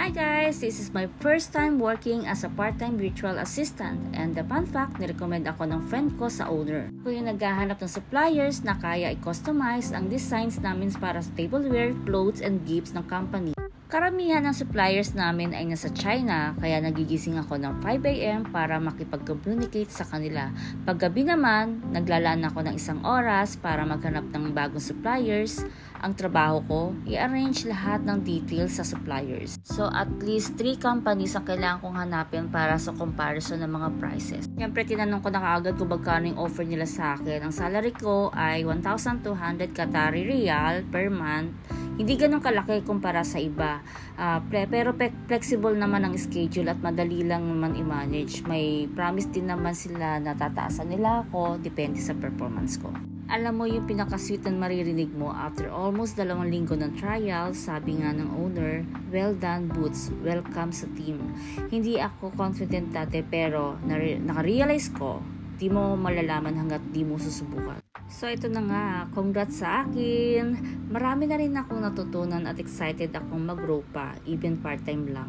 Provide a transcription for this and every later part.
Hi guys! This is my first time working as a part-time virtual assistant and the fun fact, nirecommend ako ng friend ko sa owner. Ako yung naghahanap ng suppliers na kaya i-customize ang designs namin para sa tableware, clothes, and gifts ng company. Karamihan ng suppliers namin ay nasa China, kaya nagigising ako ng 5 AM para makipag-communicate sa kanila. Paggabi naman, naglalaan ako ng 1 oras para maghanap ng bagong suppliers. Ang trabaho ko, i-arrange lahat ng details sa suppliers. So at least 3 companies ang kailangan kong hanapin para sa comparison ng mga prices. Siyempre, tinanong ko na kaagad kung magkano yung offer nila sa akin. Ang salary ko ay 1,200 Qatari Riyal per month. Hindi ganun kalaki kumpara sa iba. Pero flexible naman ang schedule at madali lang naman i-manage. May promise din naman sila na tataasan nila ako, depende sa performance ko. Alam mo yung pinaka-sweet na maririnig mo after almost 2 linggo ng trial, sabi nga ng owner, "Well done Boots, welcome sa team." Hindi ako confident dati pero naka-realize ko, di mo malalaman hanggat di mo susubukan. So ito na nga, congrats sa akin. Marami na rin akong natutunan at excited akong mag-grow pa, even part-time lang.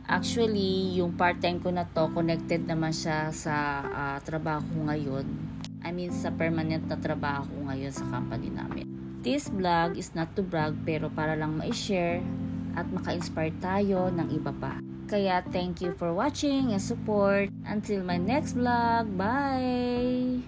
Actually, yung part-time ko na to, connected naman siya sa trabaho ko ngayon. I mean, sa permanent na trabaho ko ngayon sa company namin. This vlog is not to brag, pero para lang ma-share at maka-inspire tayo ng iba pa. Kaya thank you for watching and support. Until my next vlog, bye!